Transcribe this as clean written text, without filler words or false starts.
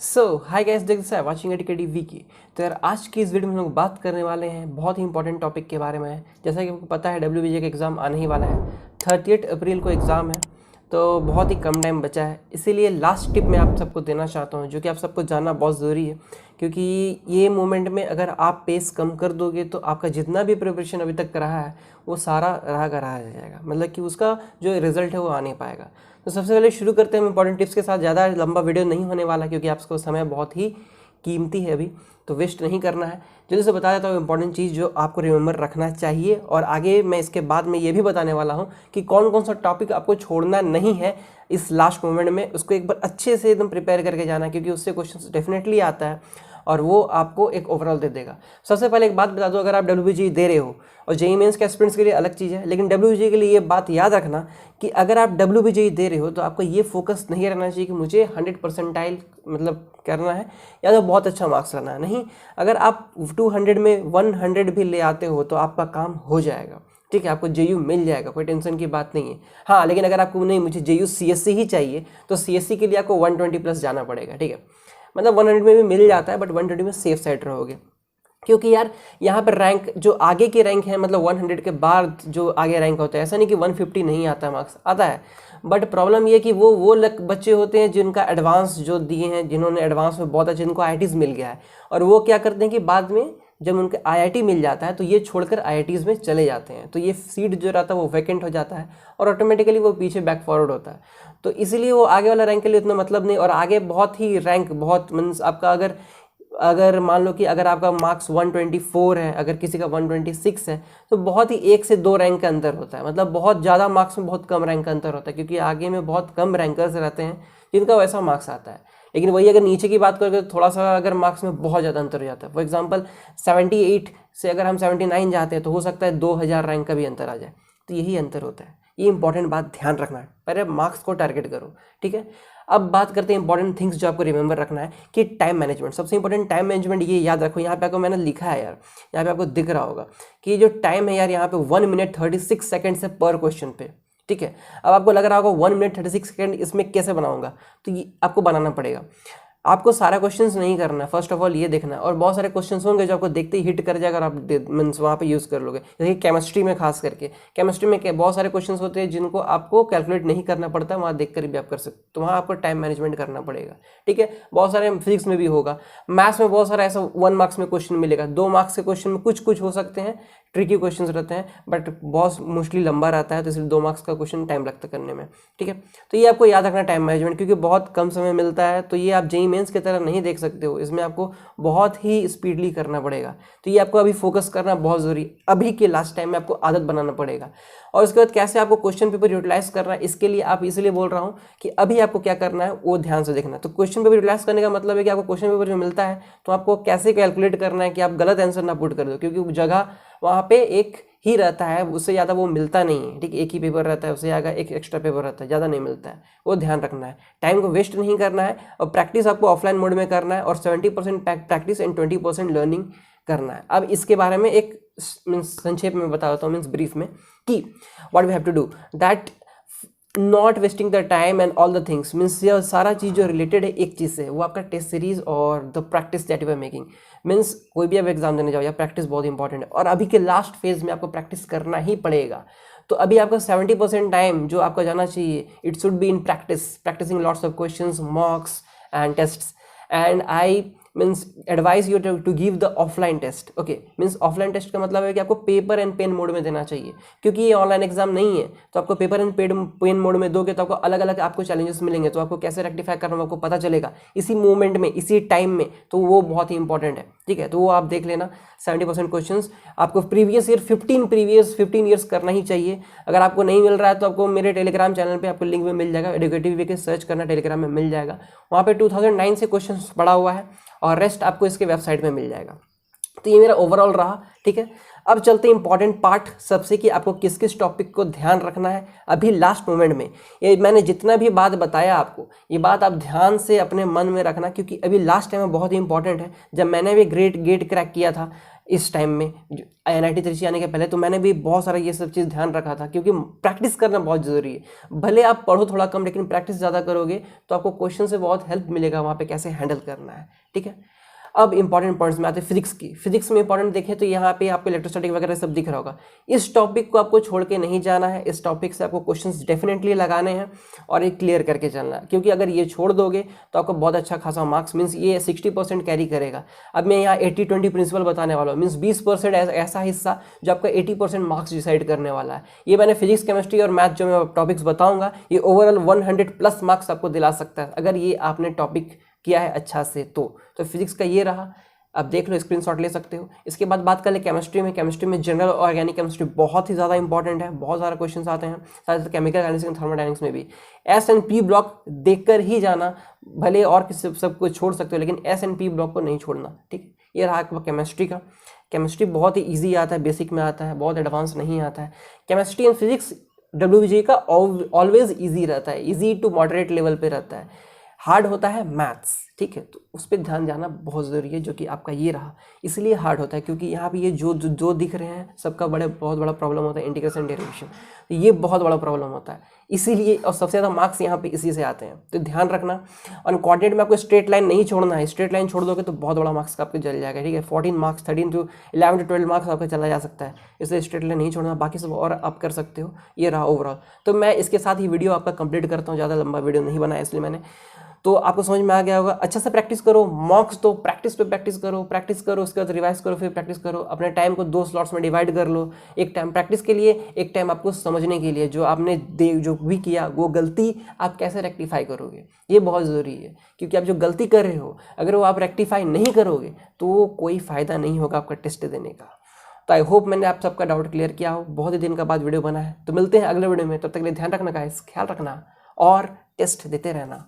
Hi guys, देख watching ATKT Vicky. तो यार आज की इस वीडियो में हम लोग बात करने वाले हैं बहुत ही इंपॉर्टेंट टॉपिक के बारे में। जैसा कि आपको पता है WBJ का एग्ज़ाम आने ही वाला है, 30 अप्रैल को एग्ज़ाम है। तो बहुत ही कम टाइम बचा है, इसीलिए लास्ट टिप मैं आप सबको देना चाहता हूँ जो कि आप सबको जानना बहुत ज़रूरी है। क्योंकि ये मोमेंट में अगर आप पेस कम कर दोगे तो आपका जितना भी प्रिपरेशन अभी तक रहा है वो सारा रहा का रहा जाएगा, मतलब कि उसका जो रिज़ल्ट है वो आ नहीं पाएगा। तो सबसे पहले शुरू करते हैं इंपॉर्टेंट टिप्स के साथ। ज़्यादा लंबा वीडियो नहीं होने वाला क्योंकि आपको समय बहुत ही कीमती है अभी, तो वेस्ट नहीं करना है। जल्दी से बता देता हूँ इंपॉर्टेंट चीज़ जो आपको रिमेंबर रखना चाहिए, और आगे मैं इसके बाद में ये भी बताने वाला हूँ कि कौन कौन सा टॉपिक आपको छोड़ना नहीं है इस लास्ट मोमेंट में। उसको एक बार अच्छे से एकदम प्रिपेयर करके जाना, क्योंकि उससे क्वेश्चन डेफिनेटली आता है और वो आपको एक ओवरऑल दे देगा। सबसे पहले एक बात बता दो, अगर आप WBG दे रहे हो, और जेईई मेंस के एस्पिरेंट्स के लिए अलग चीज़ है, लेकिन WBG के लिए ये बात याद रखना कि अगर आप WBG दे रहे हो तो आपको ये फोकस नहीं रहना चाहिए कि मुझे 100 परसेंटाइल मतलब करना है या तो बहुत अच्छा मार्क्स लाना है। नहीं, अगर आप 200 में 100 भी ले आते हो तो आपका काम हो जाएगा, ठीक है। आपको JU मिल जाएगा, कोई टेंशन की बात नहीं है। हाँ, लेकिन अगर आपको नहीं मुझे JU CSC ही चाहिए तो CSC के लिए आपको 120 प्लस जाना पड़ेगा, ठीक है। मतलब 100 में भी मिल जाता है, बट 120 में सेफ साइड रहोगे, क्योंकि यार यहाँ पर रैंक जो आगे के रैंक है, मतलब 100 के बाद जो आगे रैंक होता है, ऐसा नहीं कि 150 नहीं आता मार्क्स, आता है। बट प्रॉब्लम ये कि वो बच्चे होते हैं जिनका एडवांस जो दिए हैं, जिन्होंने एडवांस में बहुत अच्छा, जिनको IITs मिल गया है, और वो क्या करते हैं कि बाद में जब उनके IIT मिल जाता है तो ये छोड़कर IITs में चले जाते हैं, तो ये सीट जो रहता है वो वैकेंट हो जाता है और ऑटोमेटिकली वो पीछे बैक फॉरवर्ड होता है। तो इसीलिए वो आगे वाला रैंक के लिए उतना मतलब नहीं, और आगे बहुत ही रैंक बहुत मीन्स आपका अगर मान लो कि अगर आपका मार्क्स 124 है, अगर किसी का 126 है, तो बहुत ही 1 से 2 रैंक का अंतर होता है। मतलब बहुत ज़्यादा मार्क्स में बहुत कम रैंक का अंतर होता है, क्योंकि आगे में बहुत कम रैंकर्स रहते हैं जिनका वैसा मार्क्स आता है। लेकिन वही अगर नीचे की बात करें तो थोड़ा सा अगर मार्क्स में बहुत ज़्यादा अंतर हो जाता है। फॉर एग्जाम्पल 78 से अगर हम 79 जाते हैं तो हो सकता है 2000 रैंक का भी अंतर आ जाए। तो यही अंतर होता है, ये इंपॉर्टेंट बात ध्यान रखना है। पहले मार्क्स को टारगेट करो, ठीक है। अब बात करते हैं इंपॉर्टेंट थिंग्स जो आपको रिमेंबर रखना है कि टाइम मैनेजमेंट। सबसे इंपॉर्टेंट टाइम मैनेजमेंट, ये याद रखो। यहाँ पे आपको मैंने लिखा है यार, यहाँ पे आपको दिख रहा होगा कि जो टाइम है यार, यहाँ पे 1 मिनट 36 सेकेंड से पर क्वेश्चन पे, ठीक है। अब आपको लग रहा होगा 1 मिनट 36 सेकेंड इसमें कैसे बनाऊंगा, तो ये आपको बनाना पड़ेगा। आपको सारा क्वेश्चंस नहीं करना, फर्स्ट ऑफ ऑल ये देखना, और बहुत सारे क्वेश्चंस होंगे जो आपको देखते ही हिट कर जाएगा और आप मीन्स वहाँ पे यूज़ कर लोगे। जैसे केमिस्ट्री में खास करके, केमिस्ट्री में बहुत सारे क्वेश्चंस होते हैं जिनको आपको कैलकुलेट नहीं करना पड़ता, वहाँ देख कर भी आप कर सकते, तो वहाँ आपको टाइम मैनेजमेंट करना पड़ेगा, ठीक है। बहुत सारे फिजिक्स में भी होगा, मैथ्स में बहुत सारा ऐसा 1 मार्क्स में क्वेश्चन मिलेगा, 2 मार्क्स के क्वेश्चन में कुछ हो सकते हैं ट्रिकी क्वेश्चंस रहते हैं, बट बहुत मोस्टली लंबा रहता है, तो इसलिए 2 मार्क्स का क्वेश्चन टाइम लगता करने में, ठीक है। तो ये आपको याद रखना टाइम मैनेजमेंट, क्योंकि बहुत कम समय मिलता है। तो ये आप जेईई मेंस की तरह नहीं देख सकते हो, इसमें आपको बहुत ही स्पीडली करना पड़ेगा। तो ये आपको अभी फोकस करना बहुत ज़रूरी, अभी के लास्ट टाइम में आपको आदत बनाना पड़ेगा। और उसके बाद कैसे आपको क्वेश्चन पेपर यूटिलाइज करना है, इसके लिए आप इसलिए बोल रहा हूँ कि अभी आपको क्या करना है वो ध्यान से देखना। तो क्वेश्चन पेपर यूटिलाइज करने का मतलब है कि आपको क्वेश्चन पेपर जो मिलता है तो आपको कैसे कैलकुलेट करना है कि आप गलत आंसर ना पुट कर दो, क्योंकि जगह वहाँ पे एक ही रहता है, उससे ज़्यादा वो मिलता नहीं है, ठीक है। एक ही पेपर रहता है, उससे आगे एक एक्स्ट्रा पेपर रहता है, ज़्यादा नहीं मिलता है, वो ध्यान रखना है। टाइम को वेस्ट नहीं करना है, और प्रैक्टिस आपको ऑफलाइन मोड में करना है, और 70% प्रैक्टिस एंड 20% लर्निंग करना है। अब इसके बारे में एक मीन्स संक्षेप में बता देता हूँ, मीन्स ब्रीफ में, कि what we have to do that not wasting the time and all the things. Means ये सारा चीज़ जो रिलेटेड है एक चीज़ से, वो आपका टेस्ट सीरीज और the practice that you are making. Means कोई भी आप एग्जाम देने जाओ या प्रैक्टिस बहुत इंपॉर्टेंट है, और अभी के लास्ट फेज में आपको प्रैक्टिस करना ही पड़ेगा। तो अभी आपका 70% टाइम जो आपका जाना चाहिए, it should be in practising lots of questions, mocks and tests. And I means advice you to give the offline test. Okay, means offline test का मतलब है कि आपको पेपर एंड पेन मोड में देना चाहिए, क्योंकि ये ऑनलाइन एग्जाम नहीं है। तो आपको पेपर एंड पेन मोड में दोगे तो आपको अलग अलग आपको चैलेंजेस मिलेंगे, तो आपको कैसे रेक्टिफाई करना आपको पता चलेगा इसी मोमेंट में, इसी टाइम में। तो वो बहुत ही इंपॉर्टेंट है, ठीक है। तो वो आप देख लेना। 70% क्वेश्चंस आपको प्रीवियस ईयर 15 ईयर्स करना ही चाहिए। अगर आपको नहीं मिल रहा है तो आपको मेरे टेलीग्राम चैनल पे आपको लिंक में मिल जाएगा, एडुकेटिव वीके सर्च करना, टेलीग्राम में मिल जाएगा। वहाँ पे 2009 से क्वेश्चन पड़ा हुआ है, और रेस्ट आपको इसके वेबसाइट में मिल जाएगा। तो ये मेरा ओवरऑल रहा, ठीक है। अब चलते हैं इंपॉर्टेंट पार्ट सबसे, कि आपको किस किस टॉपिक को ध्यान रखना है अभी लास्ट मोमेंट में। ये मैंने जितना भी बात बताया आपको, ये बात आप ध्यान से अपने मन में रखना, क्योंकि अभी लास्ट टाइम में बहुत ही इंपॉर्टेंट है। जब मैंने भी गेट क्रैक किया था, इस टाइम में NIT त्रिची आने के पहले, तो मैंने भी बहुत सारा ये सब चीज़ ध्यान रखा था, क्योंकि प्रैक्टिस करना बहुत ज़रूरी है। भले आप पढ़ो थोड़ा कम, लेकिन प्रैक्टिस ज़्यादा करोगे तो आपको क्वेश्चन से बहुत हेल्प मिलेगा वहाँ पे कैसे हैंडल करना है, ठीक है। अब इंपॉर्टेंट पॉइंट्स में आते हैं फिजिक्स की। फिजिक्स में इंपॉर्टेंट देखें तो यहाँ पे आपको इलेक्ट्रोस्टैटिक वगैरह सब दिख रहा होगा। इस टॉपिक को आपको छोड़ के नहीं जाना है, इस टॉपिक से आपको क्वेश्चंस डेफिनेटली लगाने हैं और ये क्लियर करके चलना है, क्योंकि अगर ये छोड़ दोगे तो आपको बहुत अच्छा खासा मार्क्स, मीन्स ये 60% कैरी करेगा। अब मैं यहाँ 80-20 प्रिंसिपल बताने वाला हूँ, मीन्स 20% ऐसा हिस्सा जो आपका 80% मार्क्स डिसाइड करने वाला है। ये मैंने फिजिक्स, केमिस्ट्री और मैथ जो मैं टॉपिक्स बताऊंगा, ये ओवरऑल 100+ मार्क्स आपको दिला सकता है अगर ये आपने टॉपिक किया है अच्छा से। तो फिजिक्स का ये रहा, अब देख लो, स्क्रीनशॉट ले सकते हो। इसके बाद बात कर ले केमिस्ट्री में। केमिस्ट्री में जनरल ऑर्गेनिक केमिस्ट्री बहुत ही ज़्यादा इंपॉर्टेंट है, बहुत सारे क्वेश्चंस आते हैं, साथ ही केमिकल एनालिसिस एंड थर्मोडायनेमिक्स में भी। S&P ब्लॉक देखकर ही जाना, भले और किसी सब कुछ छोड़ सकते हो, लेकिन S&P ब्लॉक को नहीं छोड़ना, ठीक। ये रहा आपका केमिस्ट्री का। केमिस्ट्री बहुत ही ईजी आता है, बेसिक में आता है, बहुत एडवांस नहीं आता है। केमिस्ट्री एंड फिजिक्स WBJ का ऑलवेज ईजी रहता है, ईजी टू मॉडरेट लेवल पे रहता है। हार्ड होता है मैथ्स, ठीक है, तो उस पर ध्यान जाना बहुत ज़रूरी है, जो कि आपका ये रहा। इसलिए हार्ड होता है क्योंकि यहाँ पे ये जो दिख रहे हैं सबका बहुत बड़ा प्रॉब्लम होता है, इंटीग्रेशन डेरिवेशन, तो ये बहुत बड़ा प्रॉब्लम होता है। इसीलिए और सबसे ज़्यादा मार्क्स यहाँ पे इसी से आते हैं, तो ध्यान रखना। और कोऑर्डिनेट में आपको स्ट्रेट लाइन नहीं छोड़ना है, स्ट्रेट लाइन छोड़ दोगे तो बहुत बड़ा मार्क्स का आपको जल जाएगा, ठीक है। 14 मार्क्स, 13 to 11 to 12 मार्क्स आपका चला जा सकता है, इसलिए स्ट्रेट लाइन नहीं छोड़ना, बाकी सब और आप कर सकते हो। ये रहा ओवरऑल। तो मैं इसके साथ ही वीडियो आपका कंप्लीट करता हूँ, ज़्यादा लंबा वीडियो नहीं बनाया इसलिए मैंने, तो आपको समझ में आ गया होगा। अच्छा से प्रैक्टिस करो, मॉक्स तो प्रैक्टिस पे प्रैक्टिस करो, उसके बाद रिवाइज करो, फिर प्रैक्टिस करो। अपने टाइम को 2 स्लॉट्स में डिवाइड कर लो, एक टाइम प्रैक्टिस के लिए, एक टाइम आपको समझने के लिए। जो आपने जो भी किया वो गलती आप कैसे रेक्टिफाई करोगे, ये बहुत ज़रूरी है, क्योंकि आप जो गलती कर रहे हो अगर वो आप रेक्टिफाई नहीं करोगे तो कोई फ़ायदा नहीं होगा आपका टेस्ट देने का। तो आई होप मैंने आप सबका डाउट क्लियर किया हो। बहुत ही दिन का बाद वीडियो बना है, तो मिलते हैं अगले वीडियो में। तब तक के लिए ध्यान रखना गाइस, ख्याल रखना और टेस्ट देते रहना।